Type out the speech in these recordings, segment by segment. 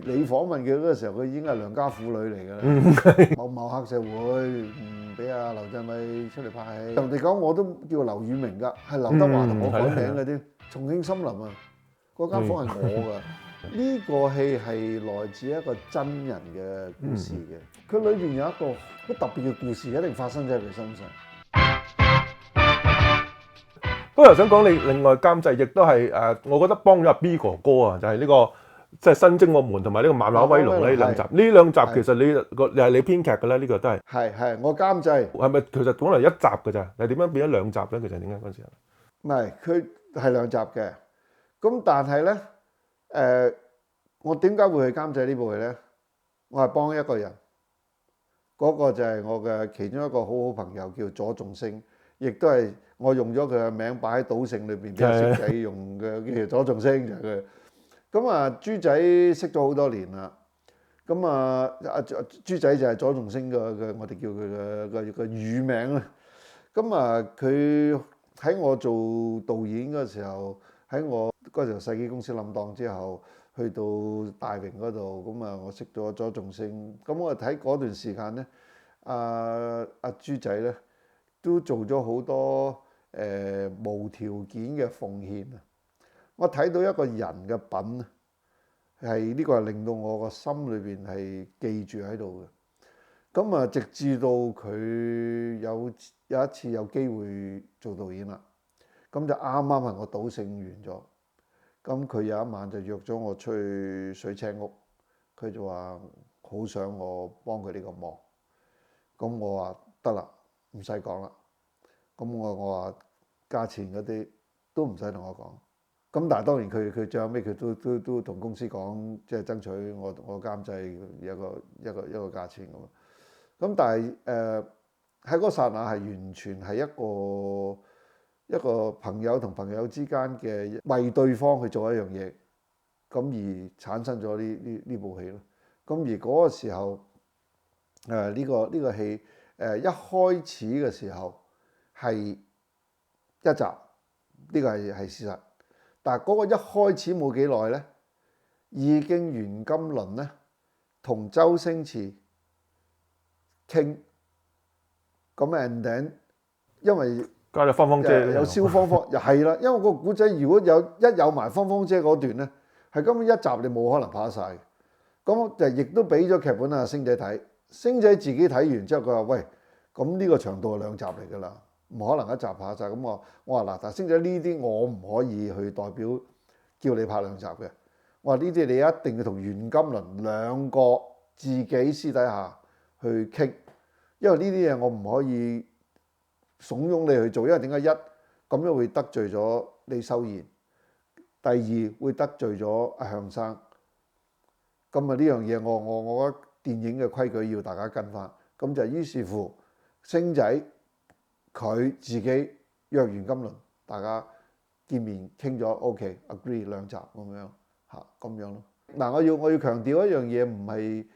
你訪問佢嗰個時候，佢已經係良家婦女嚟㗎啦。某黑社會唔俾阿劉鎮偉出嚟拍戲。人哋講我都叫劉宇明㗎，係劉德華同我改名嘅添。重慶森林啊，嗰間房係我㗎。呢個戲係來自一個真人嘅故事嘅，佢裏邊有一個好特別嘅故事，一定發生喺佢身上。不過又想講你另外監製，亦都係我覺得幫咗阿 B 哥哥啊，就係呢個即係新精武門同埋呢個漫畫威龍呢兩集。呢兩集其實你係你編劇嘅咧，呢個都係。係我監製。係咪其實本來一集嘅咋？係點樣變咗兩集咧？其實點解嗰陣時？唔係，佢係兩集嘅。咁但係咧，我點解會去監製呢部戲咧？我係幫一個人，嗰個就係我嘅其中一個好好朋友，叫左仲星，亦都係我用咗佢嘅名擺喺賭聖裏邊俾阿星仔用嘅，叫左仲星就係佢。咁啊，豬仔識咗好多年啦。咁啊，阿豬仔就係左仲星嘅，我哋叫佢嘅乳名啦。咁啊，佢喺我做導演嗰時候，喺我嗰時候世紀公司冧檔之後，去到大榮嗰度，咁啊，我識咗左仲星。咁我睇嗰段時間咧，阿豬仔咧都做咗好多無條件嘅奉獻啊！我睇到一個人嘅品啊，係呢個係令到我個心裏邊係記住喺度嘅。咁啊，直至到佢有一次有機會做導演啦，咁就啱啱係我賭聖完咗。咁佢有一晚就約咗我出去水車屋，佢就話好想我幫佢呢個忙。咁我話得啦，唔使講啦。咁我話價錢嗰啲都唔使同我講。咁但係當然佢最後尾佢都同公司講，即係爭取我監製一個價錢咁。咁但係喺嗰剎那係完全係一個朋友同朋友之間嘅為對方去做一樣嘢，咁而產生咗呢部戲咯。咁而嗰個時候呢個戲一開始嘅時候係一集，呢個係事實。但係嗰個一開始冇幾耐咧，已經袁金麟咧同周星馳傾，咁 and then 因為加咗芳芳姐有蕭芳芳，又係啦，因為個古仔如果有埋芳芳姐嗰段咧，係根本一集你冇可能拍得晒嘅。咁就亦都俾咗劇本阿星仔睇，星仔自己睇完之後，佢話：喂，咁呢個長度係兩集嚟㗎啦，唔可能一集拍晒。咁我話嗱，但星仔呢啲我唔可以去代表叫你拍兩集嘅。我話呢啲你一定要同袁金麟兩個自己私底下去傾，因為呢啲嘢我唔可以慫恿你去做，因為點解一咁樣會得罪咗李修賢，第二會得罪咗阿向生。咁啊呢樣嘢我覺得電影嘅規矩要大家跟翻，咁就於是乎星仔佢自己約袁金麟，大家見面傾咗 OK agree 兩集咁樣嚇咁樣咯。嗱，我要強調一樣嘢，唔係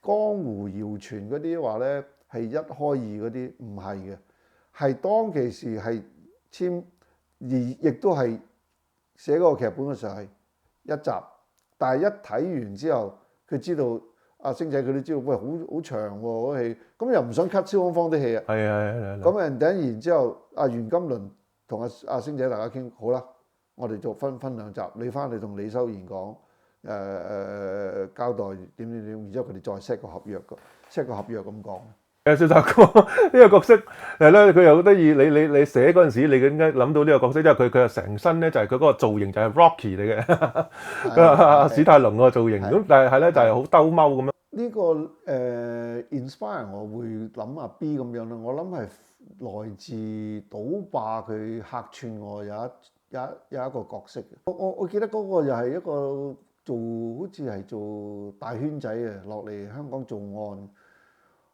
江湖謠傳嗰啲話咧係一開二嗰啲，唔係嘅，係當其時係簽，而亦都係寫嗰個劇本嘅時候係一集，但係一睇完之後，佢知道阿星仔佢都知道，喂，好長喎嗰戲，咁又唔想 cut 蕭芳芳啲戲啊。係。咁然之後，阿袁金麟同阿星仔大家傾好啦，我哋做分兩集，你翻嚟同李修賢講，交代點，然之後佢哋再 set 個合約咁講。蕭澤頤呢個角色係咧，佢又好得意。你寫嗰陣時，你應該諗到呢個角色，因為佢成身咧就係佢嗰個造型就係 Rocky 嚟嘅，史泰龍個造型。咁但係咧就係好兜踎咁樣。呢個inspire 我會諗阿 B 咁樣啦。我諗係來自賭霸佢客串我有一個角色嘅。我記得嗰個又係一個好似係做大圈仔嘅落嚟香港做案。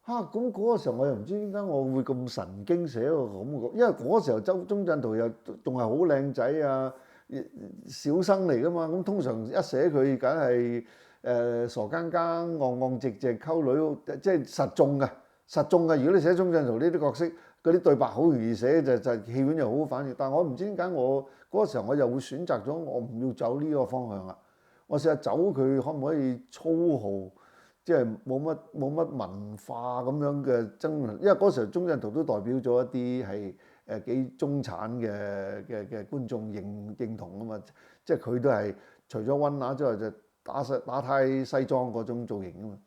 咁嗰個時候我又唔知點解我會咁神經寫個咁嘅，因為嗰個時候鐘鎮濤又仲係好靚仔啊，小生嚟㗎嘛。咁通常一寫佢梗係傻更更、戇戇直直溝女，即係實中嘅。如果你寫鐘鎮濤呢啲角色，嗰啲對白好容易寫，就戲院又好反應。但係我唔知點解我嗰個時候我又會選擇咗我唔要走呢個方向啦。我試下走佢可唔可以粗豪，即係冇乜文化咁樣嘅爭論，因為嗰時候鐘鎮濤都代表咗一啲係幾中產嘅觀眾認同啊嘛，即係佢都係除咗溫拿之外就打呔西裝嗰種造型啊嘛。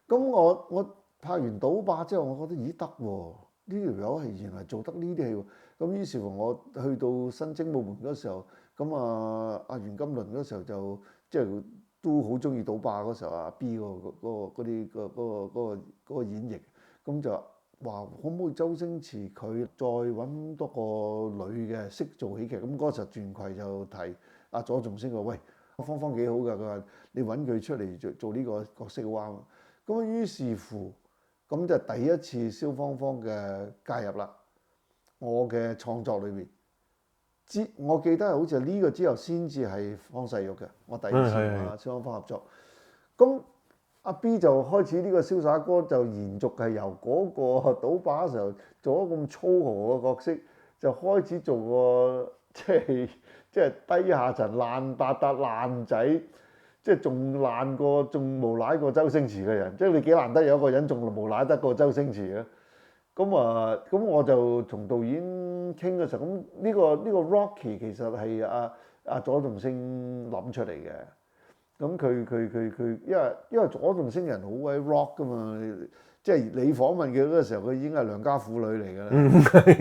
咁我拍完賭霸之後，我覺得咦得喎，呢條友係原來做得呢啲戲喎。咁於是乎我去到新精武門嗰時候，咁阿袁金麟嗰時候就即係都好中意賭霸嗰時候，阿 B 嗰個演繹，咁就話可唔可以周星馳佢再揾多個女嘅識做喜劇？咁嗰時候傳葵就提阿左仲星話：喂，芳芳幾好㗎，佢話你揾佢出嚟做呢個角色好啱。咁於是乎，咁就第一次蕭芳芳嘅介入啦。我嘅創作裏邊，我記得係好似係呢個之後先至係方世玉嘅，我第一次同阿蕭芳芳合作。咁阿 B 就開始呢個瀟灑哥就延續係由嗰個賭霸嘅時候做咗咁粗豪嘅角色，就開始做個即係低下層爛達達爛仔。即係仲爛過，仲無賴過周星馳嘅人，即係你幾難得有一個人仲無賴得過周星馳嘅。咁我就同導演傾嘅時候，咁呢個 Rocky 其實係阿左仲星諗出嚟嘅。咁佢因為左仲星人好鬼 rock 噶嘛，即係你訪問佢嗰個時候，佢已經係良家婦女嚟㗎啦。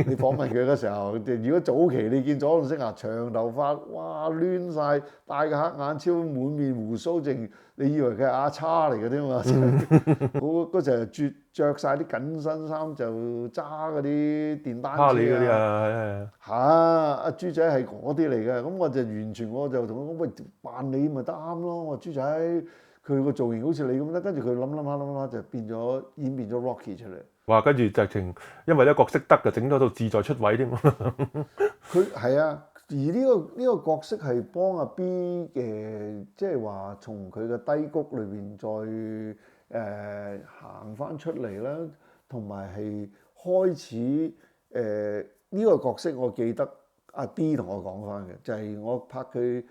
你訪問佢嗰時候，如果早期你見左仲星啊，長頭髮，哇攣晒，戴個黑眼超，滿面胡鬚，淨你以為佢係阿叉嚟嘅啫嘛。嗰時候着晒啲緊身衫，就揸嗰啲電單車哈利嗰啲啊，嚇阿豬仔係嗰啲嚟嘅。咁我就完全我就同佢講：喂，扮你咪得啱咯。我話豬仔。佢個造型好似你咁啦，跟住佢諗下就演變咗 Rocky 出嚟。哇！跟住直情因為呢個角色得就整咗套自在出位添。佢係啊，而呢個角色係幫阿 B 嘅，即係話從佢嘅低谷裏邊再行翻出嚟啦，同埋係開始呢個角色，我記得阿 B 同我講翻嘅，就係我拍佢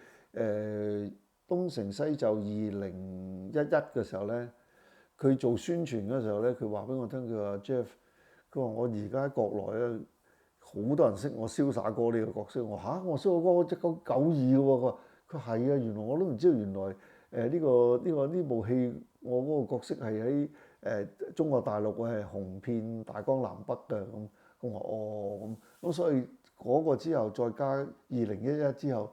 東成西就2011嘅時候咧，佢做宣傳嗰時候咧，佢話俾我聽，佢話 Jeff，佢話我而家喺國內咧，好多人識我瀟灑哥呢個角色。我嚇，我瀟灑哥我隻狗狗耳嘅喎。佢係啊，原來我都唔知道，原來呢部戲我嗰個角色係喺中國大陸係紅遍大江南北嘅咁。我話哦咁，所以嗰個之後再加2011之後。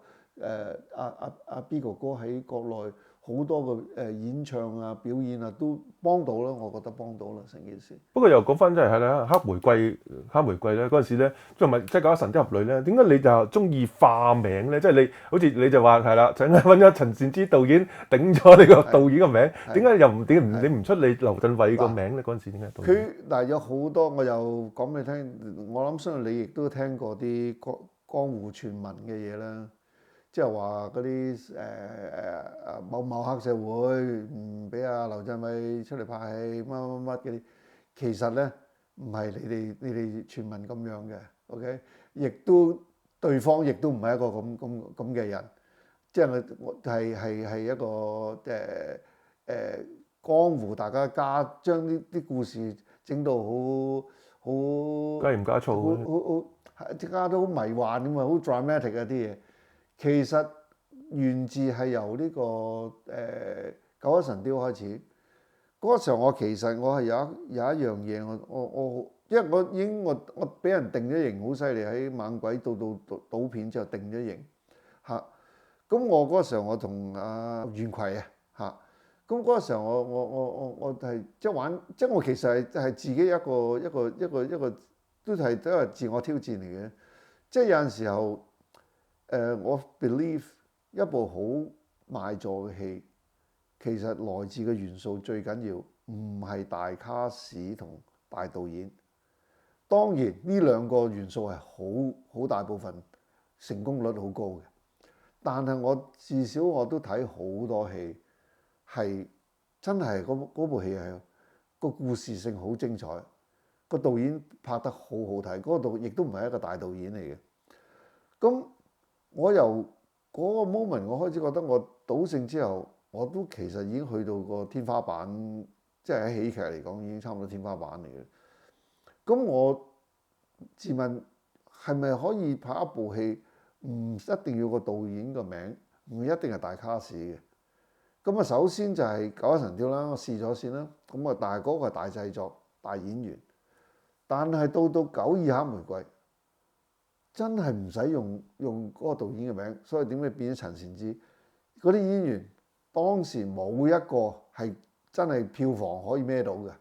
阿 B 哥哥喺國內好多個演唱啊、表演啊都幫到啦，我覺得幫到啦成件事。不過又講翻真係啦，黑玫瑰咧嗰陣時咧，即係咪即係搞《神雕俠侶》咧？點解你就中意化名咧？即係你好似你就話係啦，請揾咗陳善之導演頂咗你個導演個名，點解又你唔出你劉鎮偉個名咧？嗰陣時點解？佢嗱有好多，我又講俾你聽，我諗相信你亦都聽過啲江湖傳聞嘅嘢啦。即係話嗰啲某黑社會唔俾阿劉鎮偉出嚟拍戲乜嗰啲，其實咧唔係你哋傳聞咁樣嘅 ，OK？ 亦都對方亦都唔係一個咁嘅人，即係我係一個江湖，大家將啲故事整到好加鹽加醋，好加到好迷幻咁啊，好 dramatic 嗰啲嘢。其實源自係由呢個九一神雕開始。嗰個時候我其實我係有一樣嘢，因為我俾人定咗型好犀利，喺猛鬼到賭片之後定咗型嚇。咁我嗰個時候我同阿袁葵啊嚇，咁嗰個時候我係即係玩，即係我其實係自己一個都係自我挑戰嚟嘅。即係有陣時候。我 believe 一部好賣座嘅戲，其實來自嘅元素最緊要唔係大卡士同大導演。當然呢兩個元素係好大部分成功率好高嘅，但係我至少我都睇好多戲係真係嗰部戲係個故事性好精彩，個導演拍得好好睇，嗰個導亦都唔係一個大導演嚟嘅。咁我由嗰個 moment 我開始覺得我賭聖之後，我都其實已經去到個天花板，即係喺喜劇嚟講已經差唔多天花板嚟嘅。咁我自問係咪可以拍一部戲唔一定要個導演個名，唔一定係大卡士嘅。咁啊，首先就係《九一神雕》啦，我試咗先啦。咁啊，但係嗰個係大製作、大演員。但係到《九二黑玫瑰》真係唔使用嗰個導演嘅名，所以點解變咗陳善之？嗰啲演員當時冇一個係真係票房可以孭到嘅，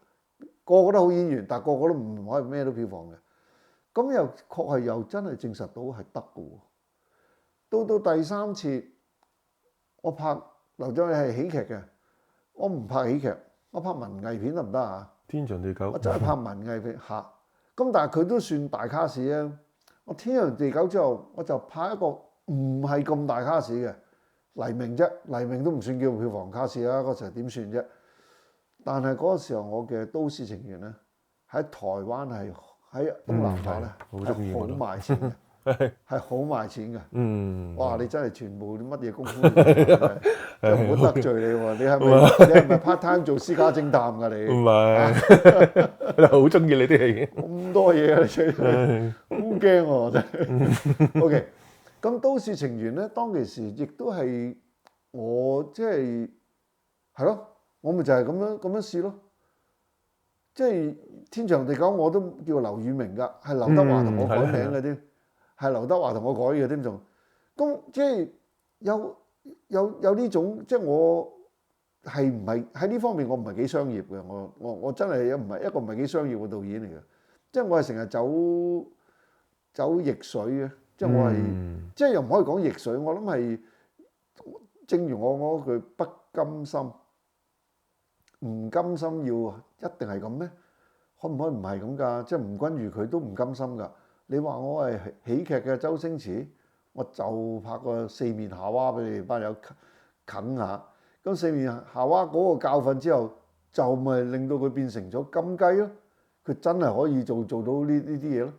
個個都好演員，但係個個都唔可以孭到票房嘅。咁又確係又真係證實到係得嘅喎。到第三次，我拍劉鎮偉係喜劇嘅，我唔拍喜劇，我拍文藝片得唔得啊？天長地久，我就係拍文藝片嚇。咁但係佢都算大卡士啊！我天長地久之後，我就拍一個唔係咁大卡士嘅黎明啫。黎明都唔算叫票房卡士啦，嗰時候點算啫？但係嗰個時候我嘅《都市情緣》咧，喺台灣係喺東南亞咧係好賣錢嘅，係好賣錢嘅。哇！你真係全部啲乜嘢功夫都唔好得罪你喎。你係咪 part time 做私家偵探㗎你？唔係，好中意你啲戲。咁多嘢啊！你真係好驚喎，真係。OK， 咁《都市情緣》咧，當其時亦都係我即係咯，我咪就係咁樣試咯。即係天長地久，我都叫劉宇明㗎，係劉德華同我改名嘅添，係劉德華同我改嘅添仲。咁即係有呢種，即係我係唔係喺呢方面我唔係幾商業嘅，我真係唔係一個唔係幾商業嘅導演嚟嘅。即係我係成日走逆水嘅，即係我係即係又唔可以講逆水，我諗係正如我嗰句不甘心，唔甘心要一定係咁咩？可唔可以唔係咁㗎？即係吳君如佢都唔甘心㗎。你話我係喜劇嘅周星馳，我就拍個四面夏娃俾你班友啃下。咁四面夏娃嗰個教訓之後，就咪令到佢變成咗金雞咯。佢真係可以做到呢啲嘢咯，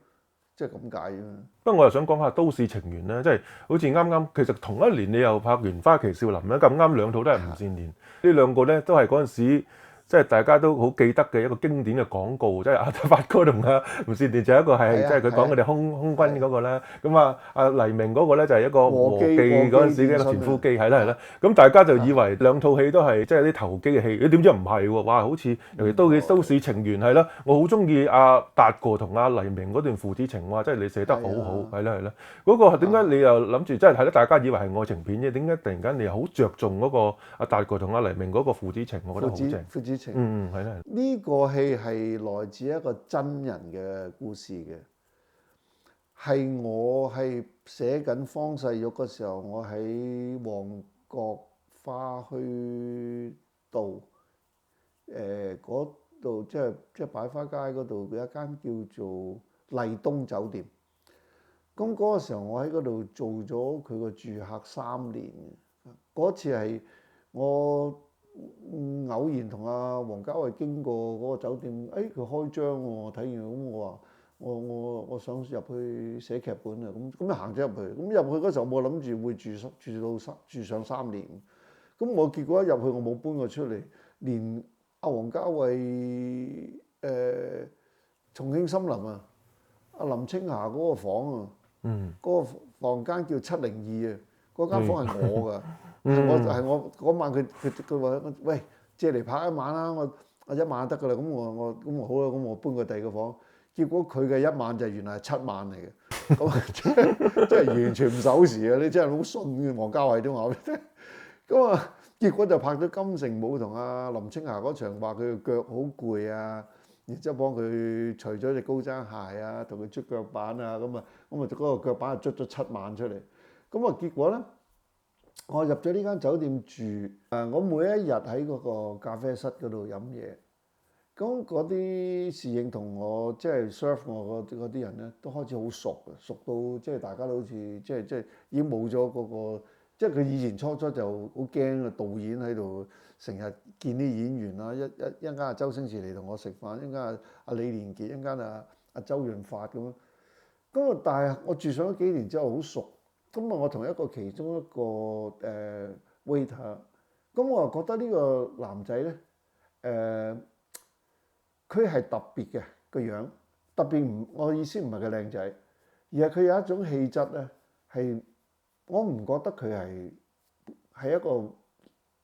即係咁解啊！不過我又想講下《都市情緣》咧，即係好似啱啱其實同一年你又拍完《花旗少林》咧，咁啱兩套都係吳倩蓮，呢兩個咧都係嗰陣時。即係大家都好記得嘅一個經典嘅廣告，即係阿發哥同阿吳倩蓮就一個係即係佢講佢哋空軍嗰個咧，咁阿黎明嗰個咧就係一個和記嗰陣時嘅田夫機，係啦。咁大家就以為兩套戲都係即係啲投機嘅戲，點知唔係喎？哇！好似尤其都市情緣係啦，我好中意阿達哥同阿黎明嗰段父子情話，即係你寫得好好，係啦。嗰個點解你又諗住即係係咯？大家以為係愛情片啫，點解突然間你又好着重嗰個阿達哥同阿黎明嗰個父子情？我覺得好正。係啦。呢個戲係來自一個真人嘅故事嘅，係我係寫緊方世玉嘅時候，我喺旺角花墟道嗰度，即係擺花街嗰度有一間叫做麗東酒店。咁嗰個時候我喺嗰度做咗佢個住客3年。嗰次係我偶然同阿王家衛經過嗰個酒店，佢開張喎，我睇完咁我話我想入去寫劇本啊，咁就行咗入去。咁入去嗰時候我冇諗住會住上3年。咁我結果一入去我冇搬過出嚟，連阿王家衛重慶森林啊，阿林青霞嗰個房啊，嗰個房間叫702啊，嗰間房係我㗎。係我嗰晚佢話喂，借嚟拍一晚啦，我一晚得㗎啦。咁我好啦，咁我搬過第二個房。結果佢嘅一晚就原來係7晚嚟嘅，咁即係完全唔守時啊！你真係好信嘅，王家衛都話俾你聽。咁啊，結果就拍咗金城武同阿林青霞嗰場，話佢腳好攰啊，然之後幫佢除咗隻高踭鞋啊，同佢捽腳板啊，咁嗰個腳板就捽咗7晚出嚟。咁啊，結果咧。我入咗呢間酒店住，我每一日喺嗰個咖啡室嗰度飲嘢，咁嗰啲侍應同我即係 serve 我嗰啲人咧，都開始好熟嘅，熟到即係大家都好似即係已經冇咗嗰個，即係佢以前初就好驚啊，導演喺度成日見啲演員啦，一陣間阿周星馳嚟同我食飯，一陣間阿李連杰，一陣間阿周潤發咁樣，但係我住上咗幾年之後好熟。咁啊，我同其中一個waiter，咁我又覺得呢個男仔咧佢係特別嘅個樣，特別唔，我意思唔係佢靚仔，而係佢有一種氣質咧，係我唔覺得佢係一個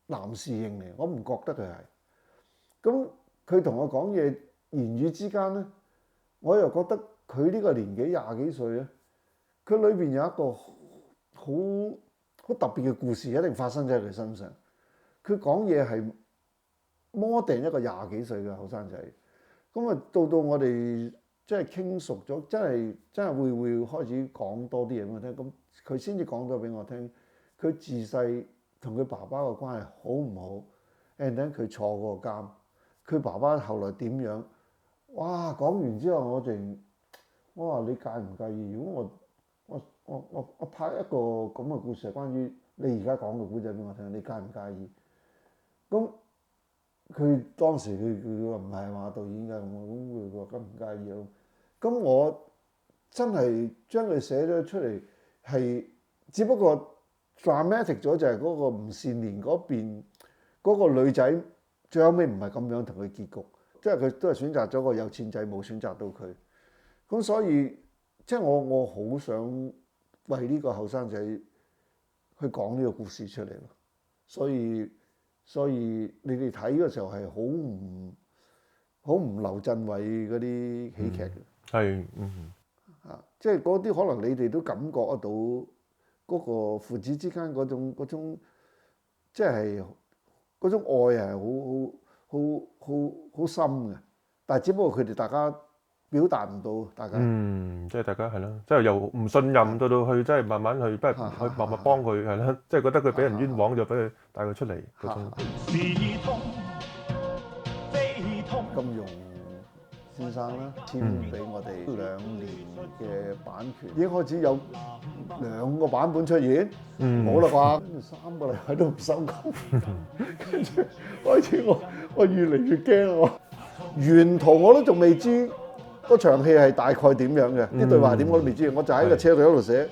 男士型嚟，我唔覺得佢係。咁佢同我講嘢言語之間咧，我又覺得佢呢個年紀廿幾歲咧，佢裏邊有一個好特別嘅故事，一定發生喺佢身上。佢講嘢係more than一個廿幾歲嘅後生仔。咁啊，到我哋即係傾熟咗，真係會開始講多啲嘢俾我聽。咁佢先至講咗俾我聽，佢自細同佢爸爸嘅關係好唔好 ？and then 佢坐過監，佢爸爸後來點樣？哇！講完之後，我話你介唔介意？如果我拍一個咁嘅故事，係關於你而家講嘅故仔俾我聽，你介唔介意？咁佢當時佢話唔係話導演㗎，咁佢話唔介意咯。咁我真係將佢寫咗出嚟，係只不過 dramatic 咗，就係嗰個吳善年嗰邊嗰個女仔最後尾唔係咁樣同佢結局，即係佢都係選擇咗個有錢仔，冇選擇到佢。咁所以即係我好想為呢個後生仔去講呢個故事出嚟咯。所以你哋睇嘅時候係好唔劉鎮偉嗰啲喜劇嘅，係即係嗰啲可能你哋都感覺得到嗰個父子之間嗰種即係嗰種愛係好深嘅，但係只不過佢哋大家表達唔到，大家即係大家係咯，即係由唔信任到去，即係慢慢去，不如去慢慢幫佢係啦，即係覺得佢俾人冤枉就俾佢帶佢出嚟嗰種。金庸先生啦，簽俾我哋2年嘅版權，已經開始有2個版本出現，冇啦啩？跟住3個禮拜都唔收工，跟住開始我越嚟越驚我，原圖我都仲未知嗰場戲係大概點樣嘅，啲對話點我都未知，我就喺個車度一路寫。